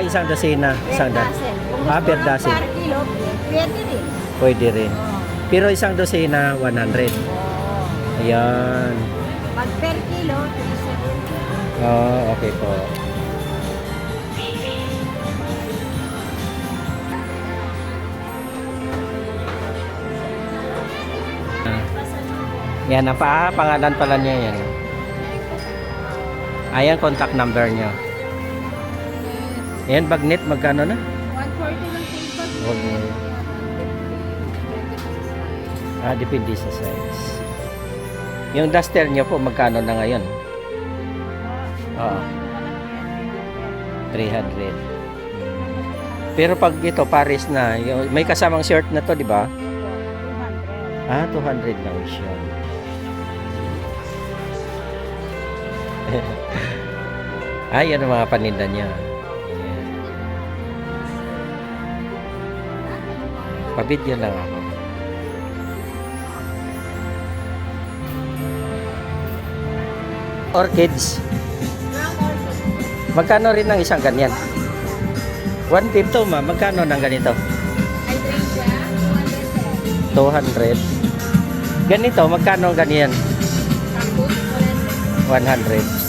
Isang dosena. Isang dozen. per dozen. Per kilo, pwede rin. Pwede rin. Pero isang dosena, 100. Ayan. Pag per kilo, 370. Okay po. Yan, ang pangalan pala niya yan. Ayan, contact number niya. Ayan, bagnet, magkano na? 140 lang po. Depende sa size. Yung duster niyo po, magkano na ngayon? Oo. 300. Pero pag ito, Paris na, may kasamang shirt na to, di ba? 200 lang siya. Yan ang mga paninda niya. Ayan. Pabidyo lang ako. Orchids. Magkano rin ang isang ganyan? 150 ma. Magkano ng ganito? 200. Ganito, magkano ang ganyan? 100.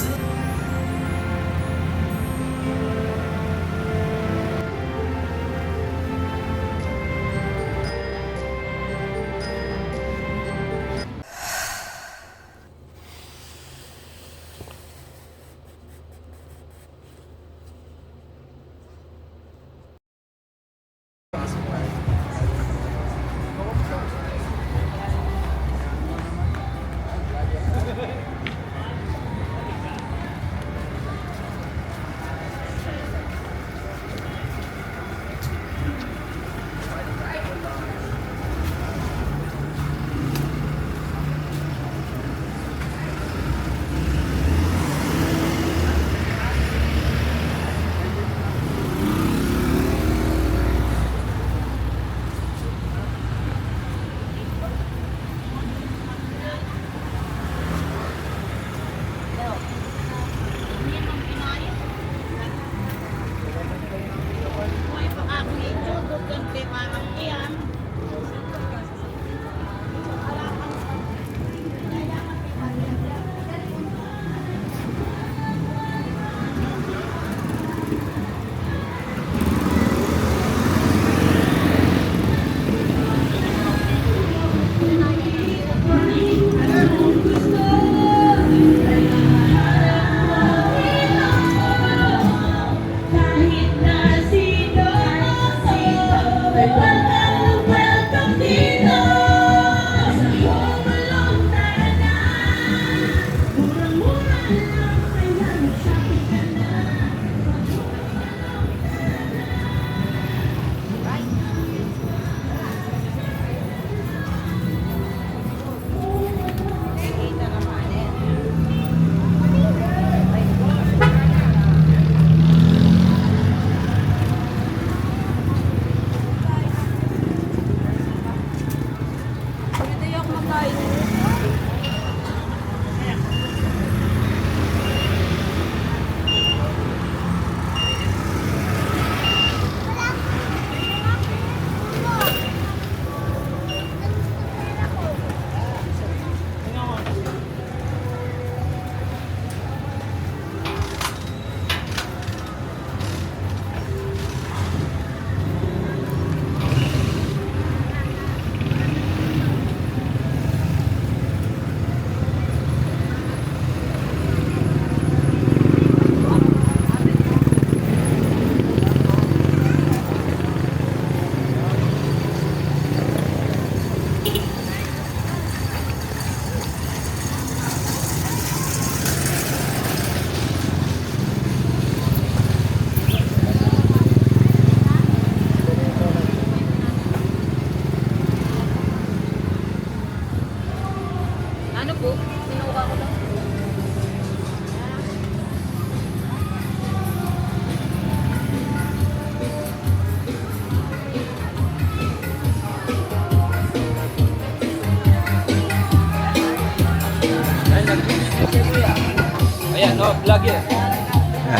Ayan, oh, vlogger.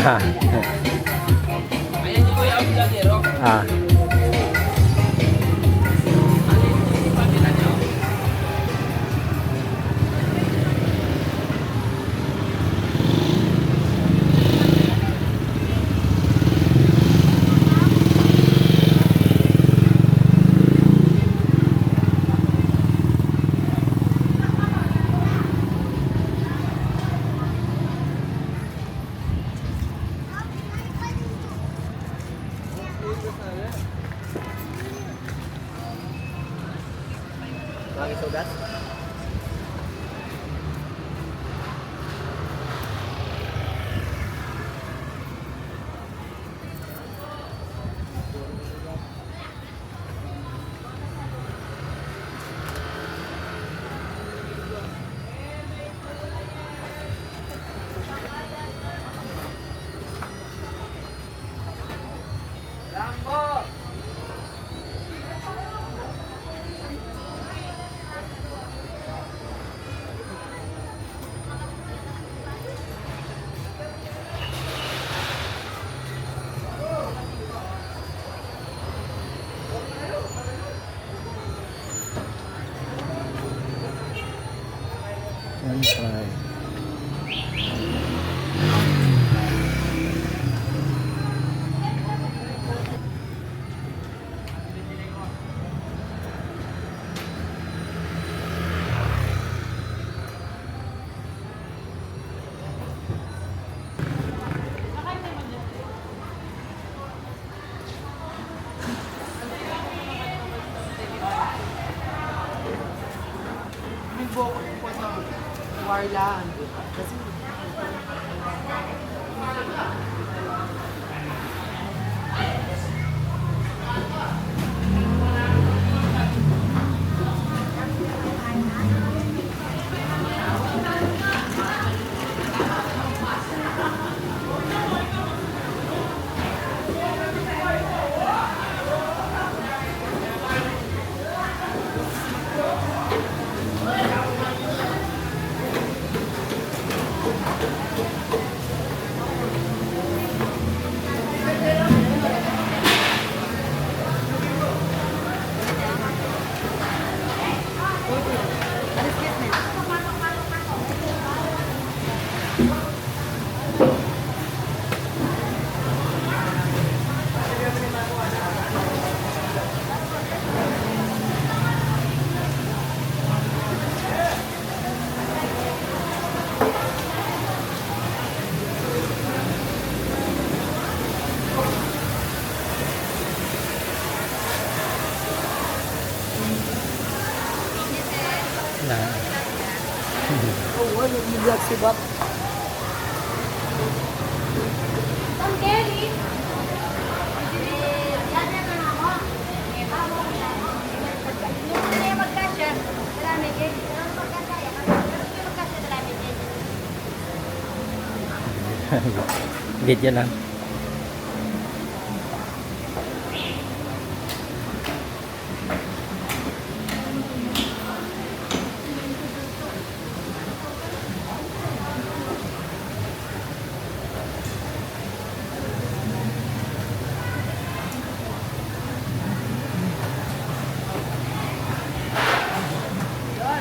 Ah. Ayan yung kuya, oh, vlogger, oh. Ah. Bakit sugat? Sunshine. Warlan. Na. Oo, nag-vlog si Bob. Video lang.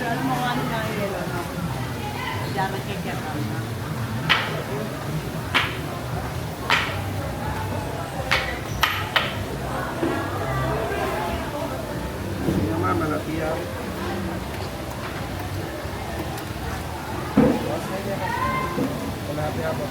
Ano mo ano na yelo, no? Dapat kaya ka. Mama, malapia. Malapia po.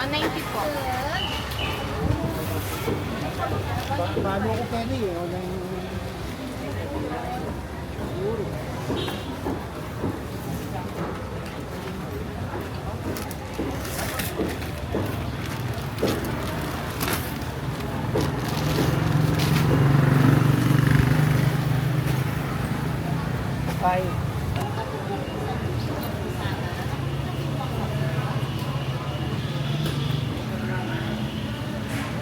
$190 po. Paano ako pwede? Ay.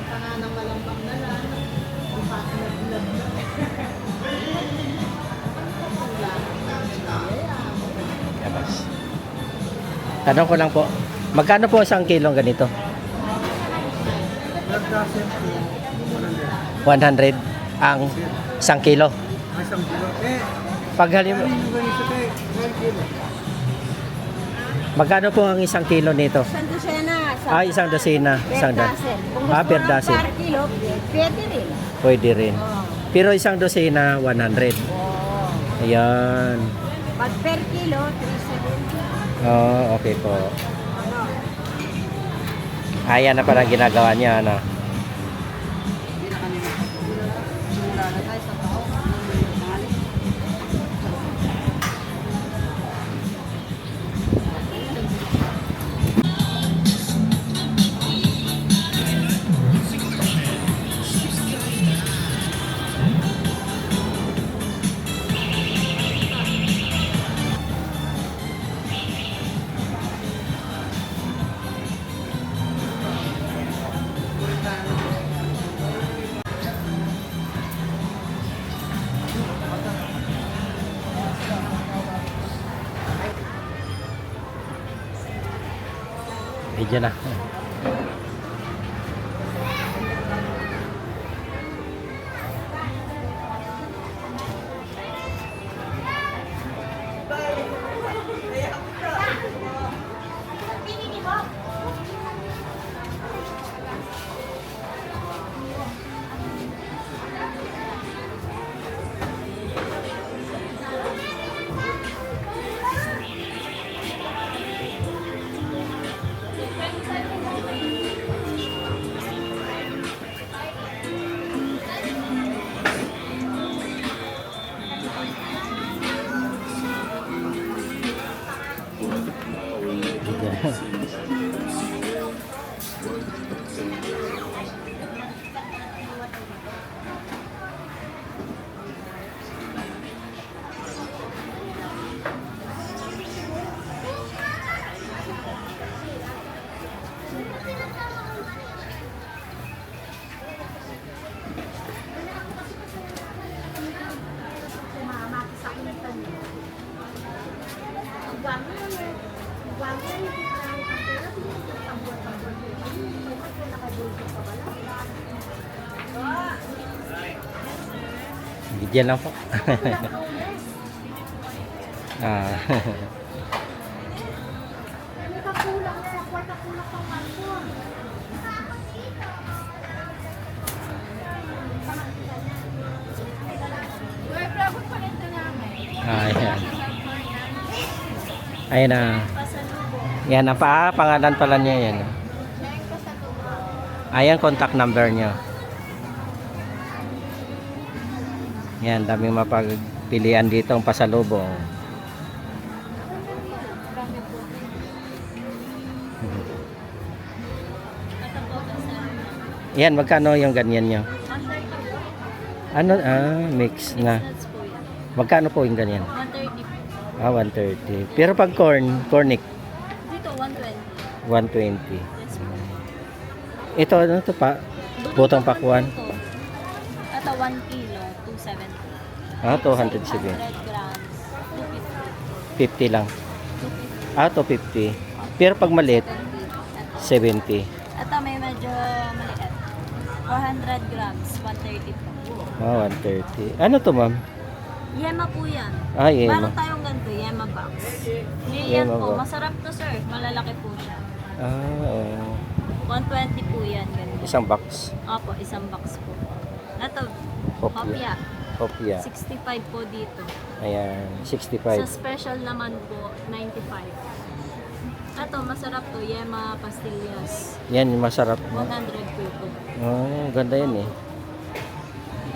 Panganang malambang na lang. Ang pakilag-lag na. Labas. Tanong ko lang po, magkano po isang kilong ganito? 100 ang isang kilo. Isang kilo. Eh, Pag halim, yung ganito kay 1 kilo. magkano po ang isang kilo nito? Isang dosena. Isang dosina. Isang Per dozen. Kung gusto per mo dozen. per kilo, pwede rin. Pwede rin. Oo. Pero isang dosina, 100. Oo. Ayan. Pag per kilo, 370. Oh, okay po. Ano? Ayan na parang ginagawa niya, ano. Hindi na kami simula na tayo sa tao. Medyo na. Bigyan lang po. Ayan. Ayan na. Yan na pa. Pangalan pala niya yan. Ayan, contact number niya. Yan, daming mapagpilian dito ang pasalubong. Yan, magkano yung ganyan nyo? Ano? Mix na. Magkano po yung ganyan? 130 po. 130. Pero pag cornic, Dito, 120. 120. Yes po. Ito, ano to pa? Butong pakwan. Ito. Ito, 1 kilo, 270. 270. 100 grams, 250. 50 lang. 250. 250. Pero pag maliit, 70. 70. Ito, may medyo maliit. 400 grams, 130 po. 130. Ano to, ma'am? Yema po yan. Yema. Meron tayong ganito, Yema box. Yema Yan po, box. masarap to sir. Malalaki po siya. Oo. 120 po yan, ganito. Isang box. Opo, isang box po. Ito, Hopya. hopya. Hopya. 65 po dito. Ayan, Sa 65. special naman po, 95. Ito, masarap to, Yema pastillas. Yan, masarap. 100 po ito. Ganda yan eh.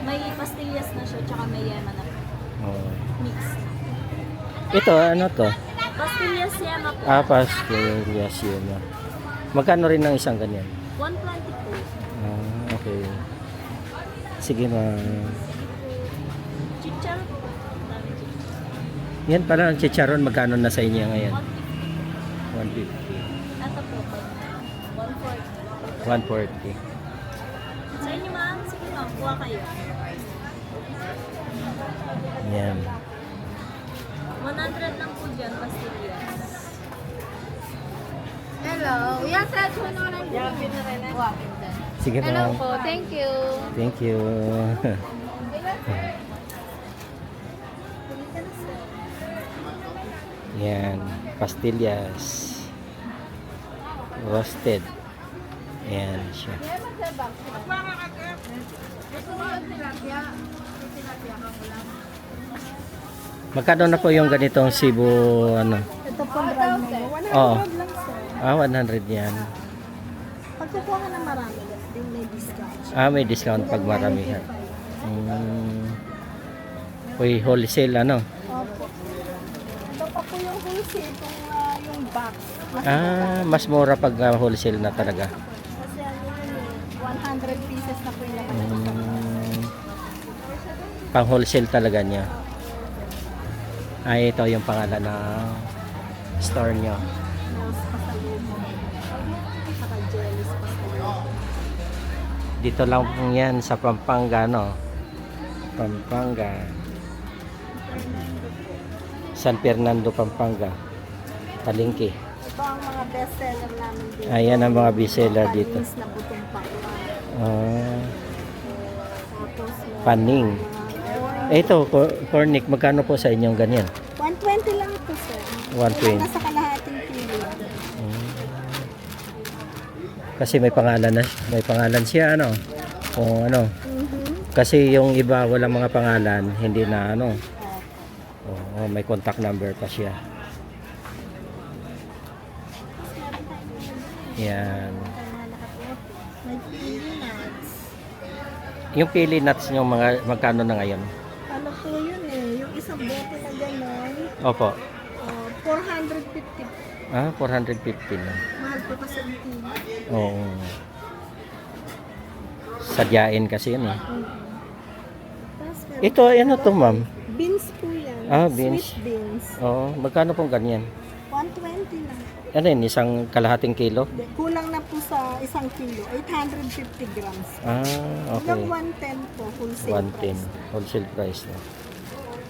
May pastillas na siya, tsaka may Yema na po. Oh. Mix. Ito, ano to? Pastillas yema po. Pastillas yun. Magkano rin ang isang ganyan? 120 po. Okay. Sige ma'am. Chichar po. Dami chichar. Yan pala ang chicharon. Magkano na sa inyo ngayon? 150. 150. Ito po. 140. 140. Sa inyo ma'am, sige ma'am, kuha kayo. Yan. 100 lang po dyan, pastillas. Hello. Yan sa suno ng Yabi na rin eh. Sige Hello ma'am. po. Thank you. Thank you. Yan. Pastillas. Roasted. Yan siya. Magkano na po yung ganitong Cebu ano? Ito po brand mo. 100 Oo. lang sir. 100 yan. Pag kukuha ka ng marami, din may discount. May discount pag maramihan. Uy, wholesale ano? Opo. Ito pa po yung wholesale, yung box. Mas mura pag wholesale na talaga. Kasi ano yun eh, 100 pieces na po yung lahat. Pang wholesale talaga niya. Ito yung pangalan ng store nyo. Rose pasalubong. Saka jellies pasalubong. Dito lang po yan sa Pampanga, no? Pampanga. San Fernando, Pampanga. Palengke. Ito ang mga best seller namin dito. Ayan ang mga bestseller dito. Panis na butong pakwan. Tapos Paning. Ito, cornic, magkano po sa inyong ganyan? 120 lang po sir. 120. Nasa kalahating kilo. Kasi may pangalan siya, ano? Kung ano. Kasi yung iba walang mga pangalan, hindi na ano. May contact number pa siya. Yan. May pili nuts. Yung pili nuts nyo, magkano na ngayon? Ano po yun eh, yung isang bote na gano'n, Opo. 450. 450 na. Mahal po kasi ang kilo. Oo. Sadyain kasi yun eh. Tapos meron Ito, ano to ma'am? beans po yan. Beans. Sweet beans. Oo, magkano pong ganyan? 120 lang. Ano yun, isang kalahating kilo? Hindi, kulang na po sa isang kilo. 850 grams. Okay. Hanggang 110 po, wholesale 110. price. Wholesale price na.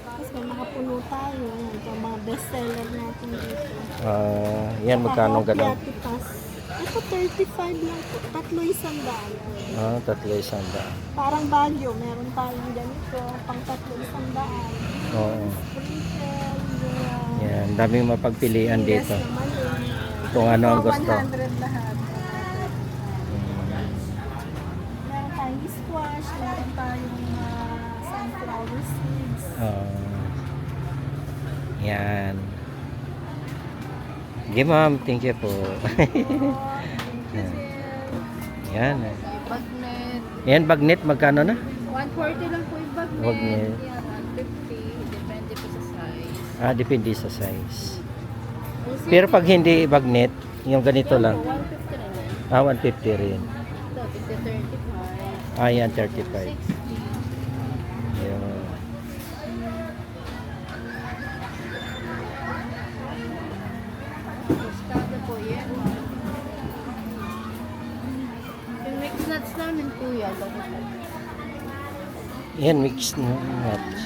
Tapos may mga puno tayo. Ito ang mga best seller natin dito. Yan, magkano ganun? Piatitas. Ito 35 lang po. Tatlo isang daan. Tatlo isang daan. Parang Baguio, meron tayong ganito. Pang tatlo isang daan. Oo. Sprinkle, Yan, daming mapagpilian yes dito. naman yun. Kung ano ang gusto. 100 lahat. Meron tayong squash, meron tayong sunflower seeds. Yan. Okay ma'am, thank you po. Yan. Bagnet. Yan, bagnet, magkano na? 140 lang po yung bagnet. Bagnet. Yan, 150. Depende po sa size. Depende sa size. Pero pag hindi bagnet, yung ganito lang. 150 rin. 150 rin. Ito, 35. Yan, 35. Yan. Moscada po yan. Yung mixed nuts namin kuya. Yan, mixed nuts.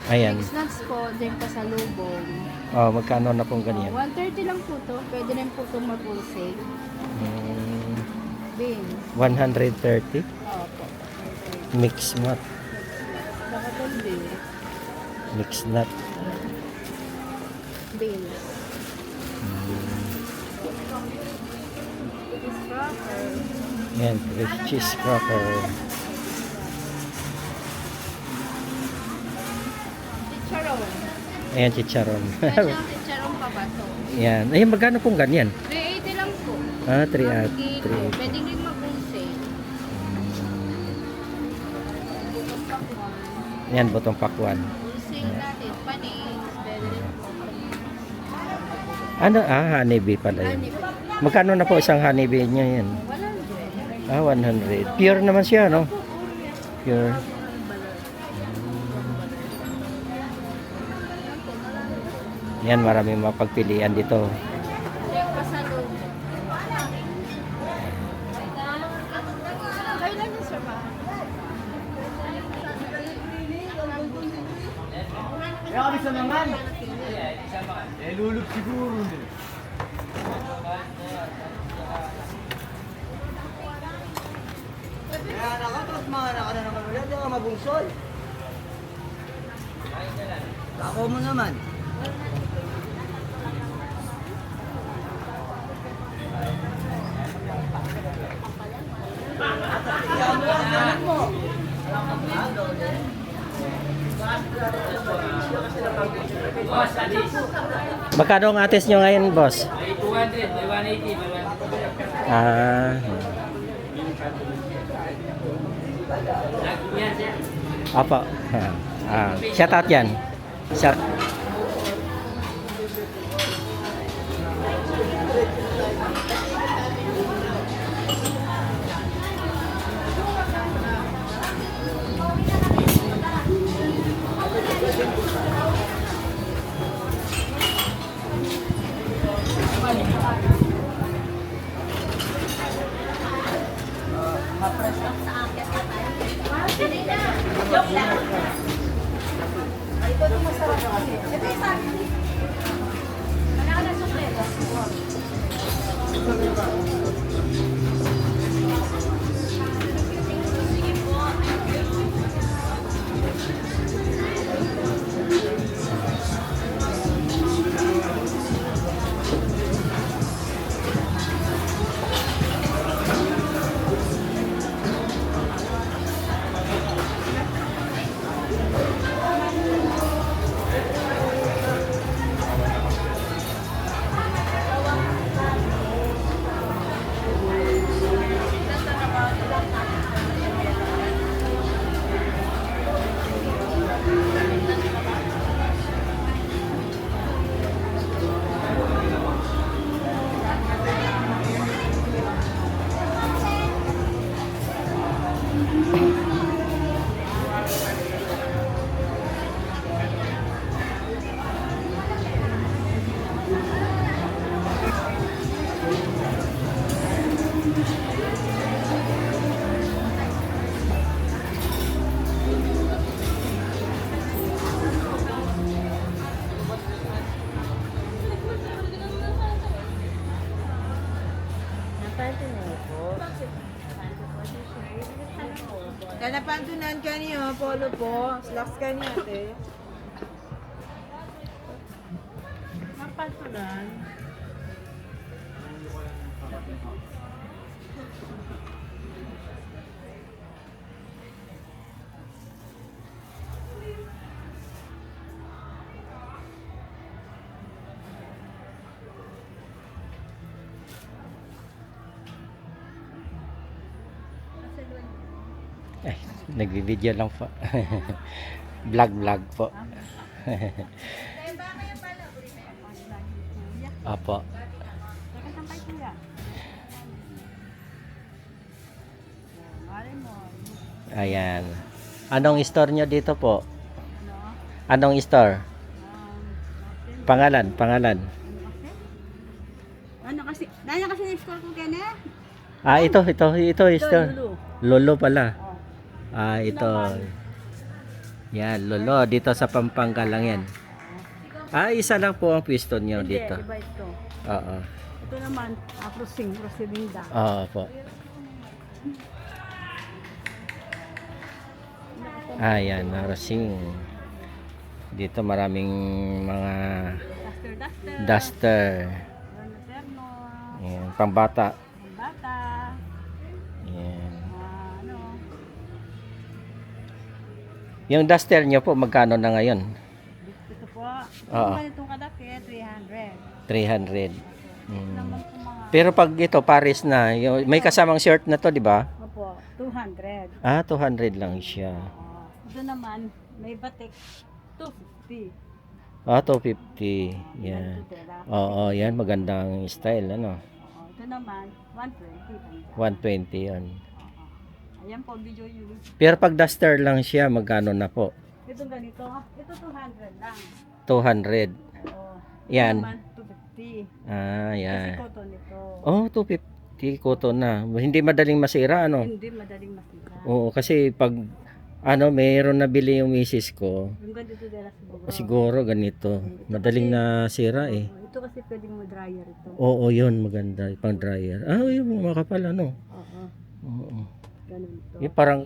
Ayan. Mixed nuts po, dyan pa sa lubong. Magkano na pong ganyan? 130 lang po to. Pwede rin po itong mag-wholesale. Beans. 130? Opo. Mixed nut. Nakatindi. Mixed nut. Beans. Cheese cracker. Yan, cheese cracker. Chicharon. Ayan, chicharon. Special chicharon pa ba to? Yan. Ayun, magkano pong ganyan? 380 lang po. 3 at Kilo. 3. Pwede rin mag-wholesale. Yan, botong pakwan. Wholesale Paning natin, paning, better. Ano? Honeybee pala yun. Magkano na po isang honeybee nyo yan? 100. Pure naman siya, no? Pure. Yan, maraming mapagpilian dito. Yung pasalong. Kailan yung sir ba? Kaya kami sa naman. Eh, lulog siguro. Kaya nakatras mga ka na naman ulit. Yung mabungsol. Ako mo naman. Magkano ang ates nyo ngayon, boss? May 200, may 180, may 180. Yan siya. Apa. Shout out yan. Shout. Kanapantunan ka niyo, polo po. Slacks ka niya, ate. Napantunan. Ay, nagbi-video lang po. Vlog po. Apo. Ayan. Anong store nyo dito po? Anong store? Pangalan. Ano kasi? Dahil kasi na-score ko kaya Ito store. Lolo pala. Ito. Yan, Lolo. Dito sa Pampanga lang yan. Isa lang po ang pwesto nyo dito. Iba ito. Oo. Ito naman, Rosalinda. Oo po. Yan, Rosing. Dito maraming mga duster. Yan, pambata. Yan. Yung duster nyo po, magkano na ngayon? Ito po, Oo. itong kadakit, 300. 300. Pero pag ito, Paris na, may kasamang shirt na to, di ba? Opo, 200. 200 lang siya. Ito naman, may batik. 250. 250. Yan. Tutela. Oo, yan. Magandang style, ano. Oo. Ito naman, 120. Panda. 120 yan. Oo. Ayan po, video yun. Pero pag duster lang siya, magkano na po? Ito ganito, ito 200 lang. 200. Oo. Yan. Ito naman, 250. Ah, Kasi yan. cotton ito. Oh, 250 cotton na. Hindi madaling masira, ano? Hindi madaling masira. Oo, kasi pag mayroon na bili yung misis ko, Yung ganito nila siguro. siguro ganito. Madaling nasira eh. Oo, ito kasi pwedeng mo dryer ito. Oo, yun, maganda. Pang dryer. Ah, yung makapal, ano? Oo. Oo. Ganun ito. Yung parang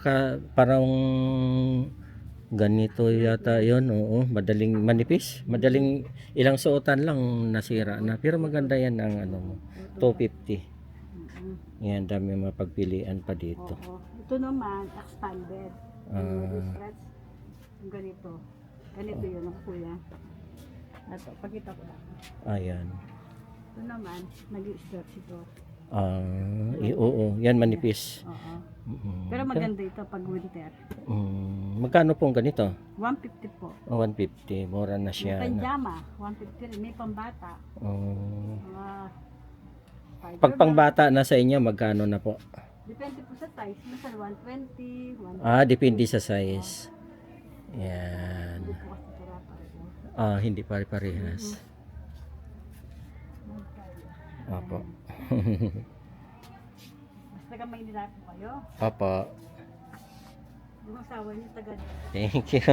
ganito yata yun. Oo, madaling manipis. Madaling ilang suotan lang nasira na. Pero maganda yan ang ano mo. 250. Mhm. Yan, dami mapagpilian pa dito. Oo. Ito naman, expanded. Yung stretch. Yung ganito. Ganito yun, ang kuya. Ito, pakita ko lang. Ayan. Ito naman, nag-stretch ito. Oo, yan manipis. Oo. Mm. Pero maganda ito pag winter. Magkano pong ganito? 150 po. 150. Mura na May siya. panjama, 150 rin. May pambata. Mga Pag pangbata na sa inyo, magkano na po? depende po sa size. Minsan 120, 150. Depende sa size. Yan. Hindi po kasi sira pareho. Hindi pare-parehas. Opo. Basta ka mainilap po kayo. Opo. Yung asawa niyo taga Thank you.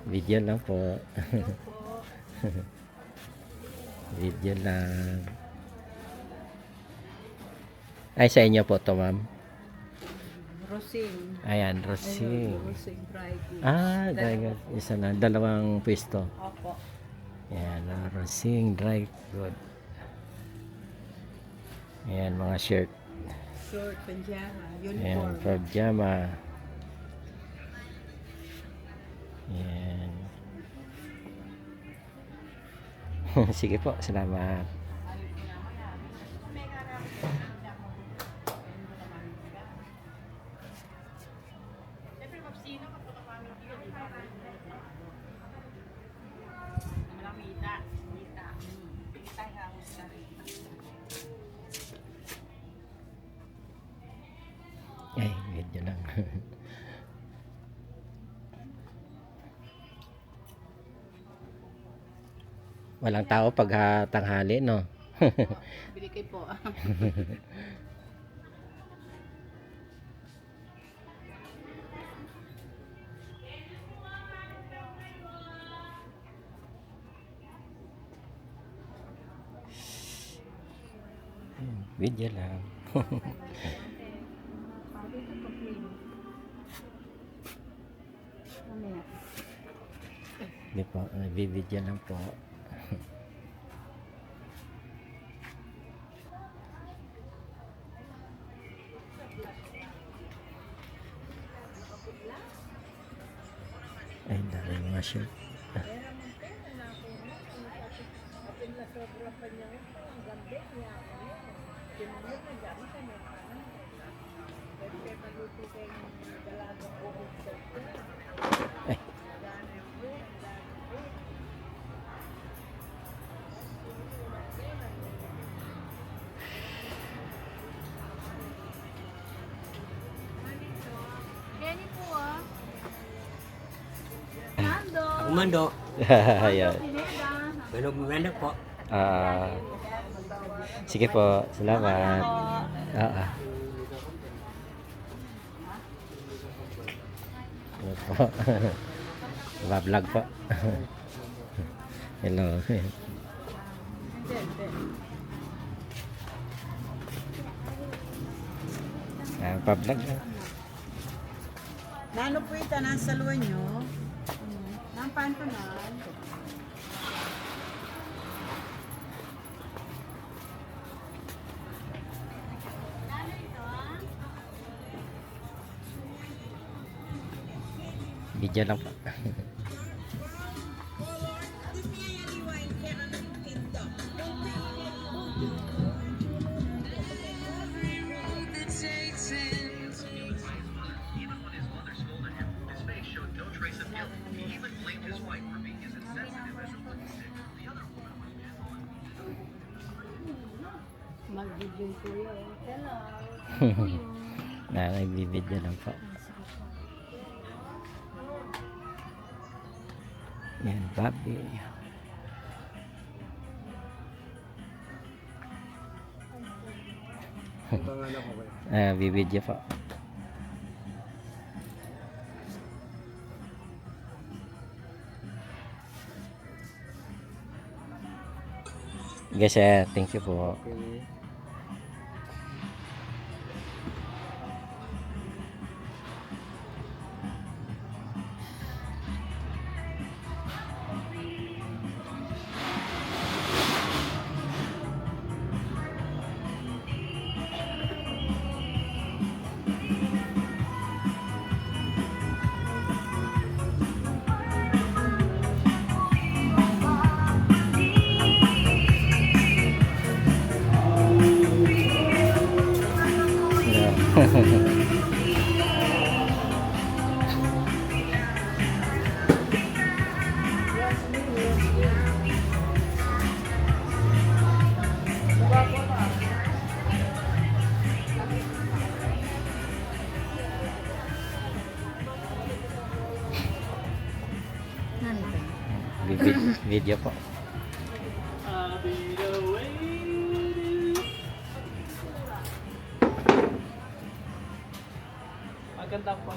Video lang po. Video lang. Ay, sa inyo po to, ma'am. Rosing. Ayan, Rosing. Rosing Friday. Dahil isa na. Dalawang pwesto. Opo. Ayan, Rosing Dry Good. Ayan, mga shirt. Short, panjama, Ayan, uniform. pajama. Ayan. Sige po, salamat. Ay, medyo lang. Walang tao pag tanghali, no? Bili kayo po. Video lang. Hindi po, video lang po. Ay, dami mga shirt. Ay. Kenny po ah. Kumando. Ayan. Manog maganda po. Sige po, salamat. Ano po? Vlog po. Hello. Pa-vlog lang. Nano po ito, nasa luwa nyo. Nang pantunan. Video lang po. Mag-video ko yun. Hello. Nagbibideo lang po. Yan, Bobby. Bibideo po. Guys, thank you po. Video po. Maganda po.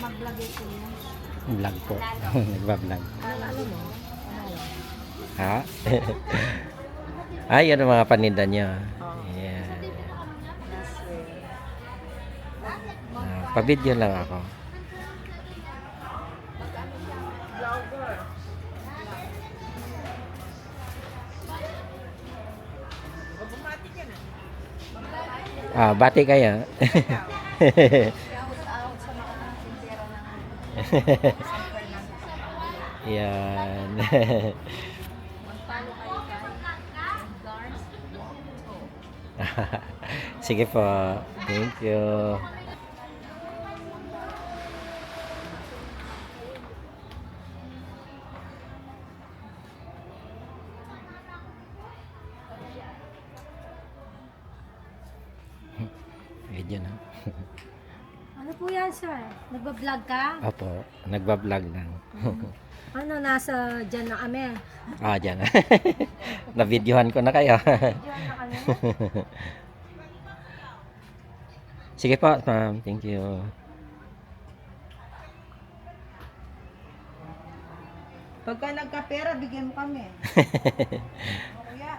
Mag-vlog ito yun. Vlog po. Nagbablog. Ano mo? Ha? Ay, yan ang mga paninda niya. Yan. Pa-video lang ako. Bati kayo. Yan. Sige po. Thank you. Video na. Ano po yan, sir? Nagbablog ka? Opo, nagbablog lang. Ano, nasa dyan na kami? Dyan. Na-videohan ko na kayo. Dyan na kami? Sige po, ma'am. Thank you. Pagka nagkapera, bigyan mo kami. Kuya.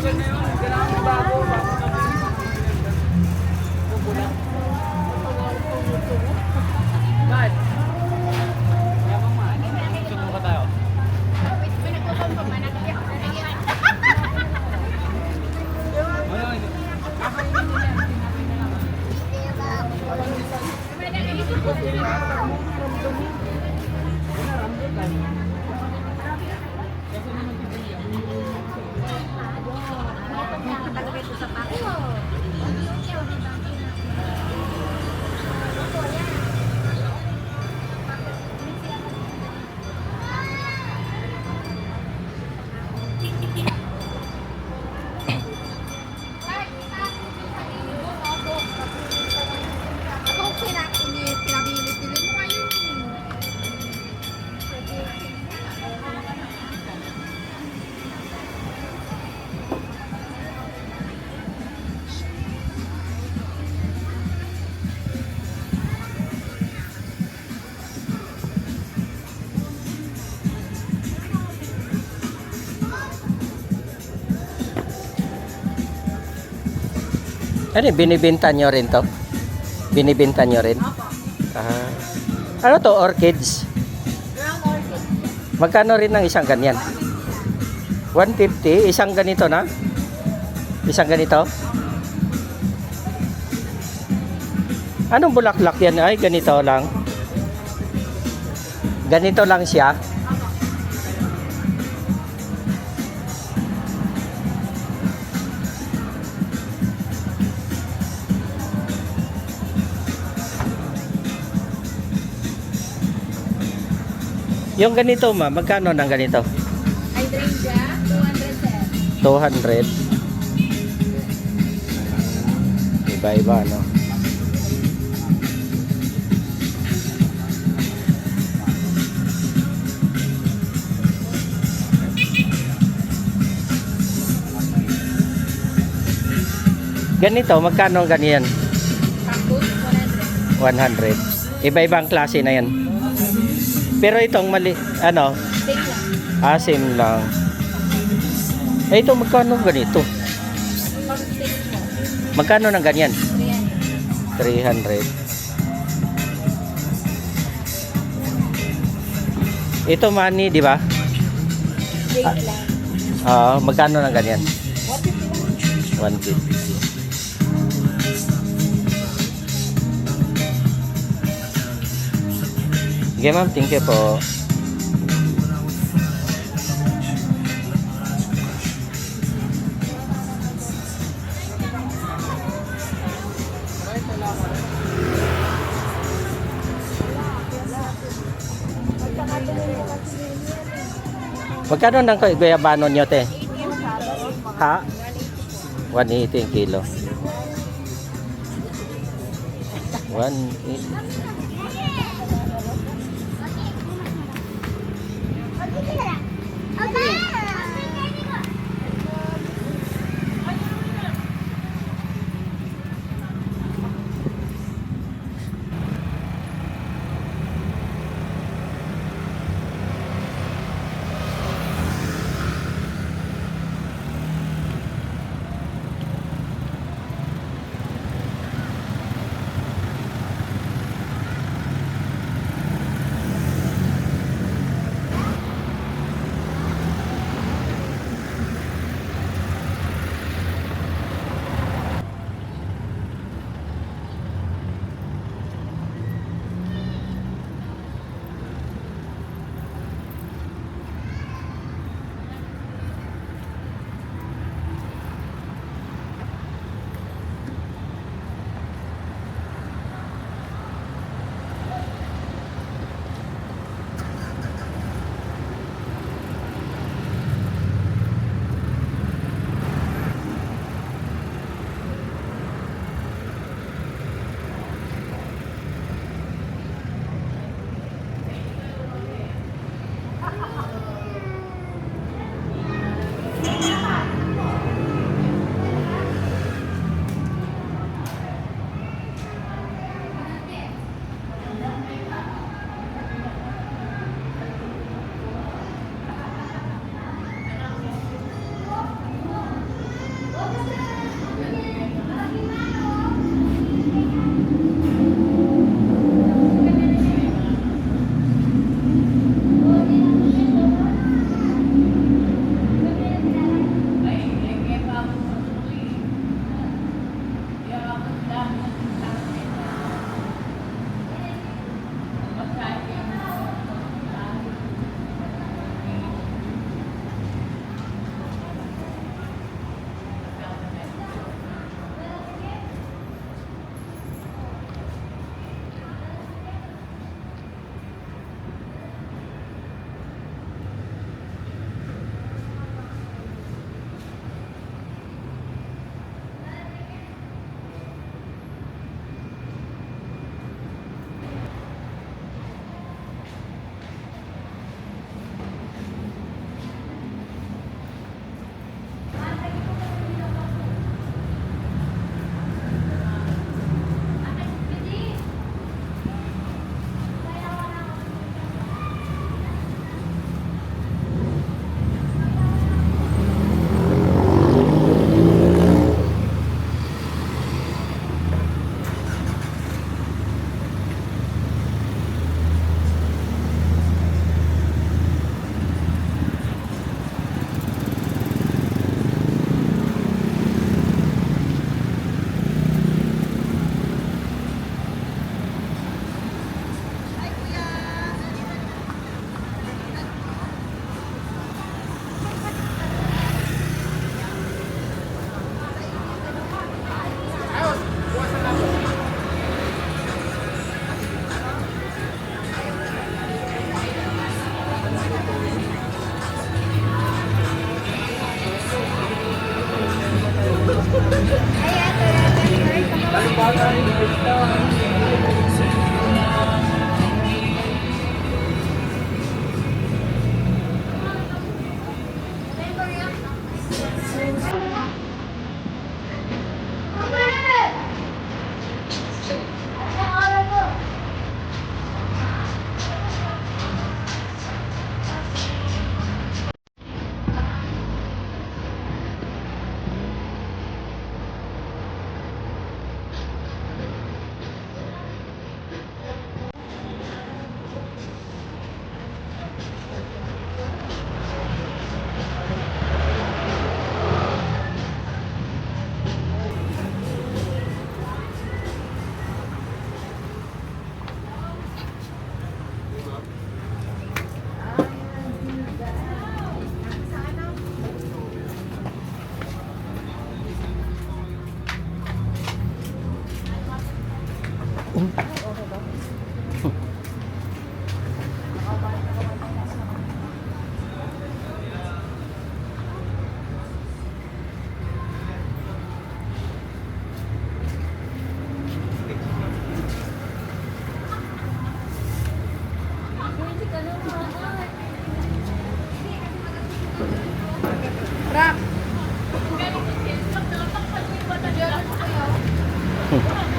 matagal na yun. Kailangan mo bago. Bakit? Yabang man. Sumo ka tayo. Ano, binibenta nyo rin to? Binibenta nyo rin? Ah. Ano to, orchids? Magkano rin ang isang ganyan? 150? Isang ganito na? Isang ganito? Anong bulaklak yan? Ay, ganito lang. Ganito lang siya. Yung ganito ma, magkano ng ganito? Hydrangea, 200 sir. 200. Iba-iba, no? Ganito, magkano ang ganyan? Cactus, 100. 100. Iba-ibang klase na yan. Pero itong mali, ano? Same lang. Asim lang. Eh, ito magkano ganito? Pag steak mo, Magkano ng ganyan? 300. 300. Ito money, di ba? Date lang. Magkano ng ganyan? 150 lang. 150. Okay, ma'am. Thank you po. Magkano ng guyabano nyo, te? Ha? 180 ang kilo. 180.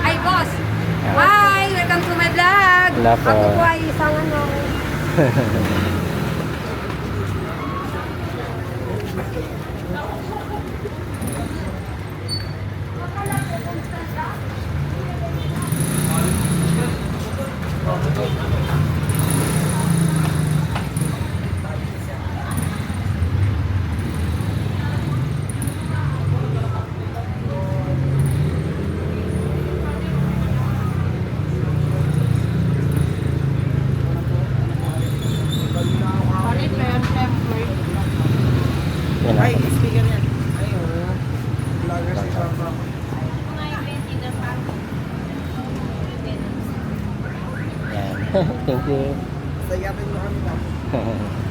Ay, boss! Hi! Welcome to my vlog! Wala pa. Ako po ay isang ano... Yan Ay, ako. speaker yan. Ay, oo. Vlogger si Papa. Yan. Thank you. Sayatin mo kami, Papa.